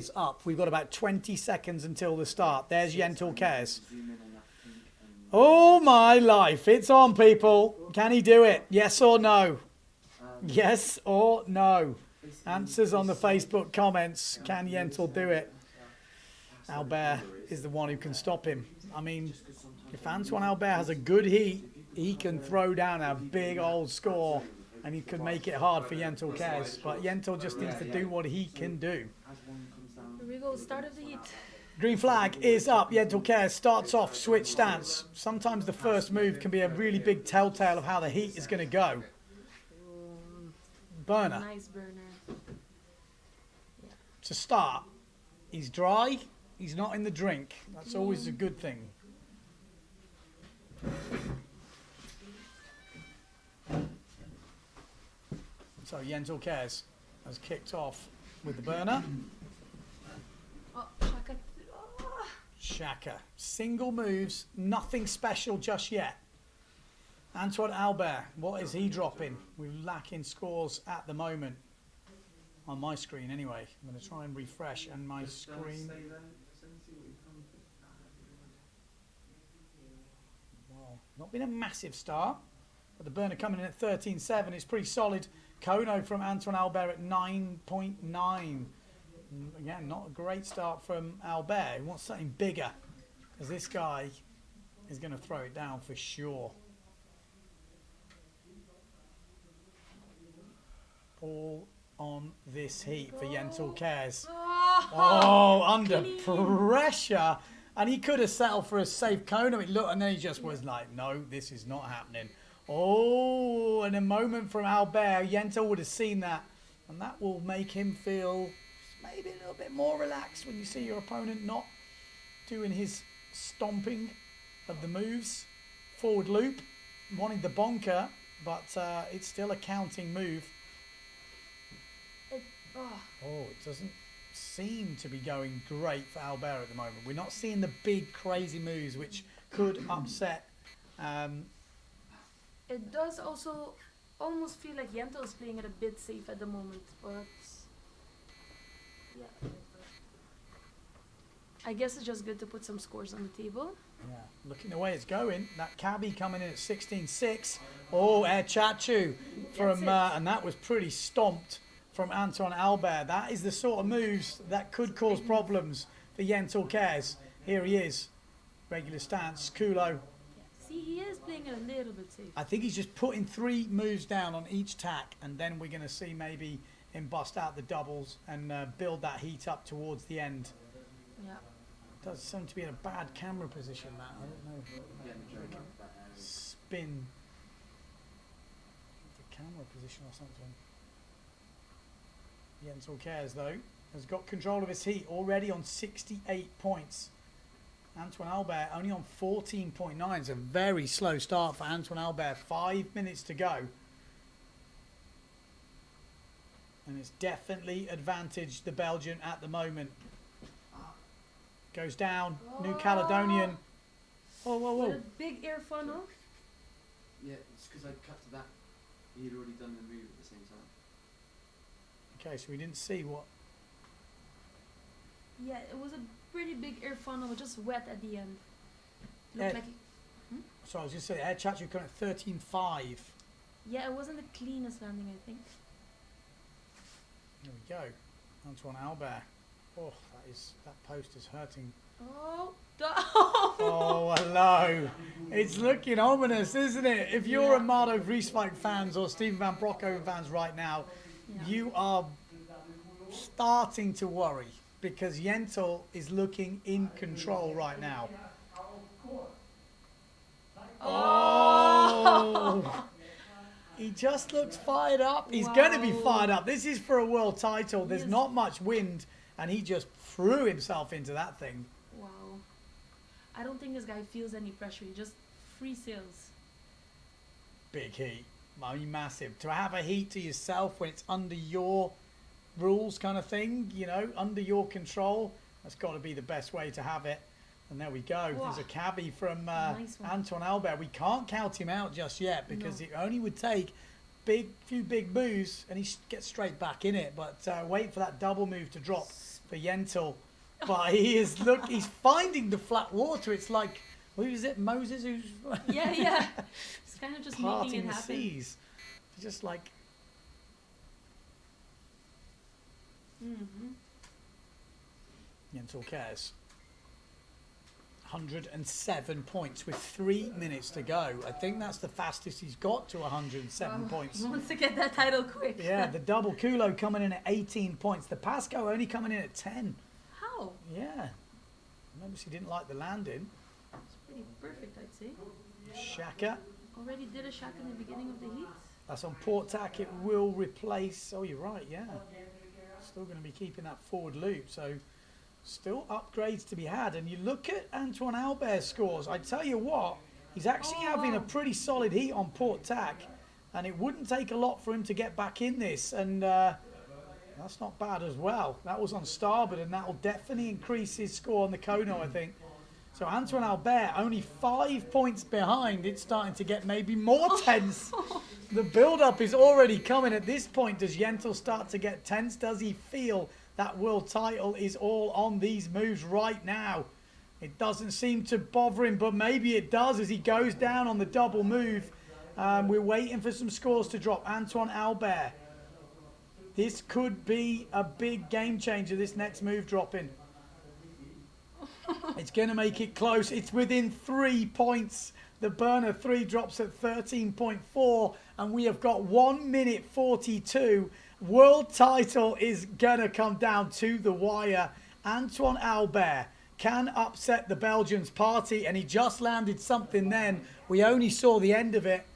is up. We've got about 20 seconds until the start. There's Yentel Caers. Oh my life. It's on, people. Can he do it? Yes or no? Yes or no? Answers on the Facebook comments. Can Yentel do it? Albert is the one who can stop him. I mean, if Antoine Albert has a good heat, he can throw down a big old score and he could make it hard for Yentel Caers. But Yentel just needs to do what he can do. Here we go, start of the heat. Green flag is up. Yentel Caers starts off switch stance. Sometimes the first move can be a really big telltale of how the heat is going to go. Burner. Nice burner. To start, he's dry. He's not in the drink. That's always a good thing. So Yentel Caers has kicked off with the burner. Oh, Shaka. Oh. Shaka. Single moves, nothing special just yet. Antoine Albert, what is he dropping? We're lacking scores at the moment. On my screen anyway. I'm going to try and refresh and my screen. Well, not been a massive start. But the burner coming in at 13.7 is pretty solid. Kono from Antoine Albert at 9.9. Again, not a great start from Albert. He wants something bigger. Because this guy is going to throw it down for sure. All on this heat for Yentel Caers. Oh, under pressure. And he could have settled for a safe Kono. It looked, and then he just was like, no, this is not happening. Oh, and a moment from Albert. Yentel would have seen that. And that will make him feel maybe a little bit more relaxed when you see your opponent not doing his stomping of the moves. Forward loop, wanting the bonker, but it's still a counting move. Oh, it doesn't seem to be going great for Albert at the moment. We're not seeing the big crazy moves which could upset. It does also almost feel like Yentel is playing it a bit safe at the moment, but yeah. I guess it's just good to put some scores on the table. Yeah, looking the way it's going, that cabbie coming in at 16.6. Oh, Air Chachu from, and that was pretty stomped from Antoine Albert. That is the sort of moves that could cause problems for Yentel Caers. Here he is, regular stance, Kulo. See, he is playing it a little bit safe. I think he's just putting 3 moves down on each tack, and then we're going to see maybe him bust out the doubles and build that heat up towards the end. Yeah. Does seem to be in a bad camera position, that. I don't know. Spin the camera position or something. Yentel Caers, though, has got control of his heat already on 68 points. Antoine Albert only on 14.9. It's a very slow start for Antoine Albert. 5 minutes to go. And it's definitely advantaged the Belgian at the moment. Goes down. New Caledonian. Oh, whoa, whoa. With a big air funnel. Yeah, it's because I cut to that. He had already done the move at the same time. Okay, so we didn't see what. Yeah, it was a pretty big air funnel, just wet at the end. Looked like. So I was just saying, Air Chachu coming at 13.5. Yeah, it wasn't the cleanest landing, I think. There we go. Antoine Albert. Oh, that post is hurting. Oh, oh, hello. It's looking ominous, isn't it? If you're Amado Vrieswijk fans or Steven van Broeckhoven fans right now, you are starting to worry because Yentel is looking in control right now. Oh! He just looks fired up. He's going to be fired up. This is for a world title. There's not much wind, and he just threw himself into that thing. Wow. I don't think this guy feels any pressure. He just free sails. Big heat. I mean, massive. To have a heat to yourself when it's under your rules kind of thing, you know, under your control, that's got to be the best way to have it. And there we go. Wow. There's a cabbie from nice Antoine Albert. We can't count him out just yet because it only would take few big moves and he gets straight back in it. But wait for that double move to drop for Yentel. But he's finding the flat water. It's like, who is it, Moses, who's Yeah. It's kind of just making parting it the happen. seas. Just like, Yentel Caers. 107 points with 3 minutes to go. I think that's the fastest he's got to 107 points. He wants to get that title quick. Yeah, the double Kulo coming in at 18 points. The Pasco only coming in at 10. How? Yeah. Obviously didn't like the landing. It's pretty perfect, I'd say. Shaka. Already did a shack in the beginning of the heat. That's on port tack. It will replace... Oh, you're right, yeah. Still going to be keeping that forward loop. So, still upgrades to be had. And you look at Antoine Albert's scores. I tell you what, he's actually having a pretty solid heat on port tack. And it wouldn't take a lot for him to get back in this. And that's not bad as well. That was on starboard, and that will definitely increase his score on the Kono, I think. So Antoine Albert only 5 points behind. It's starting to get maybe more tense. The build-up is already coming at this point. Does Yentel start to get tense? Does he feel that world title is all on these moves right now? It doesn't seem to bother him, but maybe it does as he goes down on the double move. We're waiting for some scores to drop. Antoine Albert. This could be a big game changer, this next move dropping. It's going to make it close. It's within 3 points. The burner 3 drops at 13.4, and we have got 1 minute 42. World title is going to come down to the wire. Antoine Albert can upset the Belgians' party, and he just landed something then. We only saw the end of it.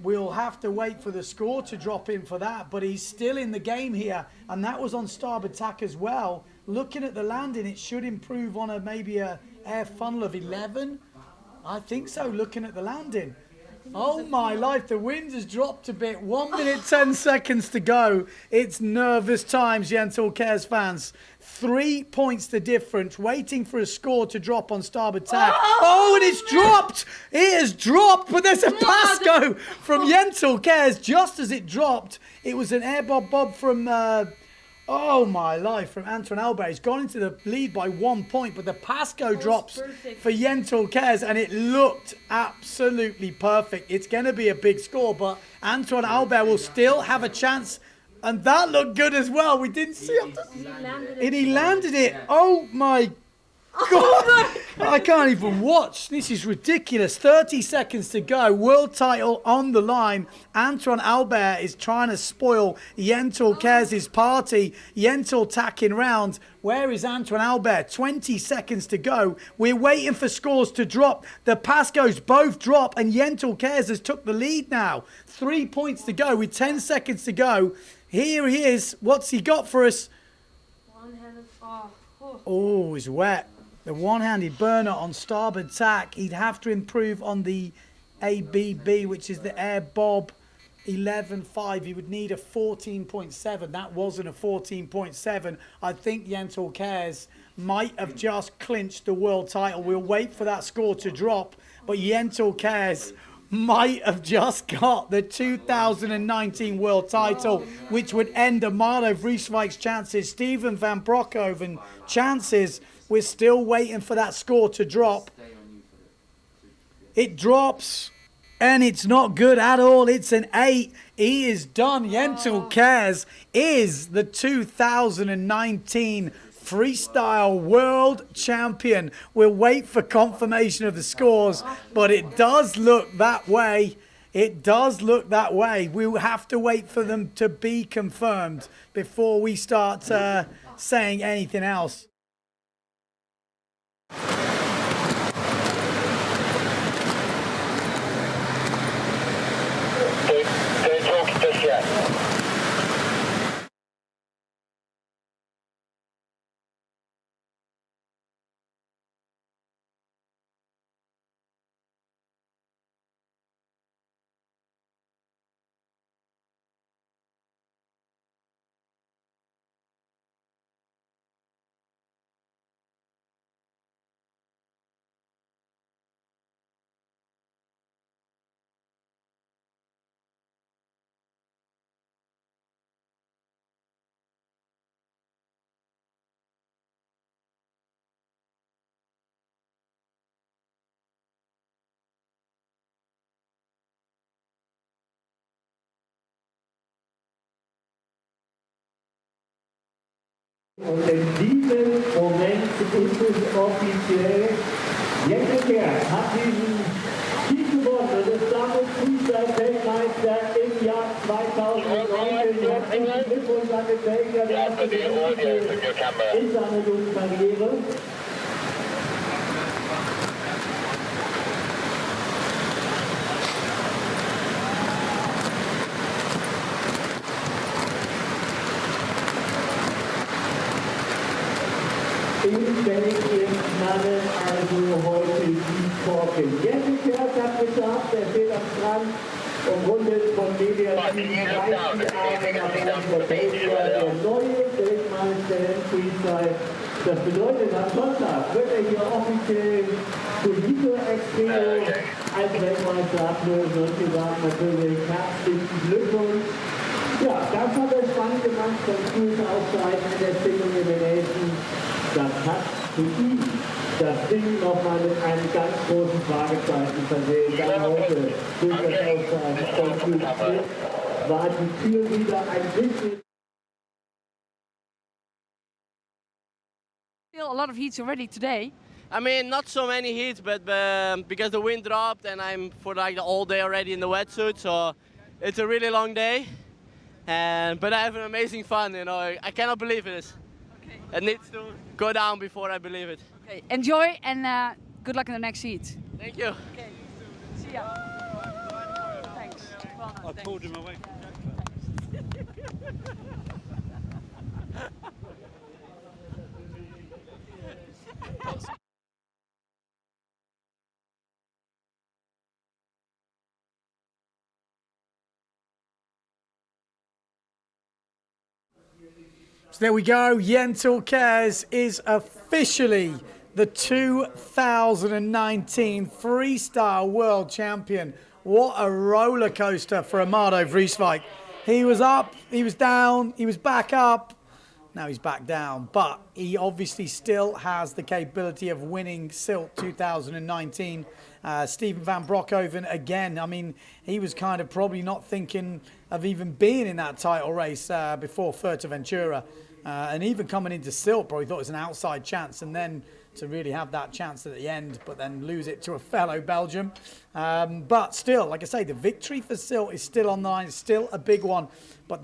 We'll have to wait for the score to drop in for that, but he's still in the game here, and that was on starboard tack as well. Looking at the landing, it should improve on maybe a air funnel of 11. I think so, looking at the landing. Oh my life, the wind has dropped a bit. 1 minute 10 seconds to go. It's nervous times, Yentel Caers fans. 3 points the difference, waiting for a score to drop on starboard tack. Oh, and it's dropped! It has dropped, but there's a Pasco from Yentel Caers. Just as it dropped, it was an air bob from... oh my life, from Antoine Albert. He's gone into the lead by 1 point, but the Pasco drops for Yentel Caers, and it looked absolutely perfect. It's going to be a big score, but Antoine Albert will still have a chance, and that looked good as well. We didn't see it. And he landed it. Oh my God. I can't even watch. This is ridiculous. 30 seconds to go. World title on the line. Antoine Albert is trying to spoil Yentel Caers' party. Yentel tacking round. Where is Antoine Albert? 20 seconds to go. We're waiting for scores to drop. The Pascos both drop, and Yentel Caers has took the lead now. 3 points to go with 10 seconds to go. Here he is. What's he got for us? One-handed. Oh, he's wet. The one-handed burner on starboard tack. He'd have to improve on the ABB, which is the air bob 11.5. He would need a 14.7. That wasn't a 14.7. I think Yentel Caers might have just clinched the world title. We'll wait for that score to drop, but Yentel Caers might have just got the 2019 world title, which would end Amado Vrieswijk's chances, Steven van Broeckhoven chances. We're still waiting for that score to drop. It drops, and it's not good at all. It's an 8. He is done. Yentel Caers is the 2019 Freestyle World Champion. We'll wait for confirmation of the scores, but it does look that way. It does look that way. We will have to wait for them to be confirmed before we start saying anything else. Don't talk just yet. Und in diesem Moment ist es offiziell. Yentel hat diesen Sieg gewonnen und ist damit Freestyle-Weltmeister im Jahr 2019. Herzlichen Glückwunsch an den Belgier, der erste in seiner guten Karriere. In Belgien knallen also heute die Korken. Yentel hat geschafft, er steht am Strand, umrundet von mediativen reichen Armen auf unserer Belgier, der neue Weltmeister im Freestyle. Das bedeutet, am Sonntag wird er hier offiziell Gollito Estredo als Weltmeister ablösen und wir sagen natürlich herzlichen Glückwunsch. Ja, das hat er spannend gemacht, das frühe Aufzeichen in der Stimmung in den nächsten. Das hat für ihn das Ding nochmal mit einem ganz großen Fragezeichen versehen. Da heute durch das Auszeichen von Schmit war die Tür wieder ein bisschen. A lot of heats already today. I mean, not so many heats, but because the wind dropped and I'm for like the whole day already in the wetsuit, so it's a really long day. But I have an amazing fun, you know. I cannot believe it. Okay. It needs to go down before I believe it. Okay, enjoy and good luck in the next heat. Thank you. Okay, see ya. Thanks. Well done, I pulled him away. So there we go. Yentel Caers is officially the 2019 Freestyle World Champion. What a roller coaster for Amado Vrieswijk. He was up, he was down, he was back up. Now he's back down, but he obviously still has the capability of winning Sylt 2019. Steven van Broeckhoven again. I mean, he was kind of probably not thinking of even being in that title race before Fuerteventura. And even coming into Sylt, probably thought it was an outside chance, and then to really have that chance at the end, but then lose it to a fellow Belgium. But still, like I say, the victory for Sylt is still on the line. It's still a big one. But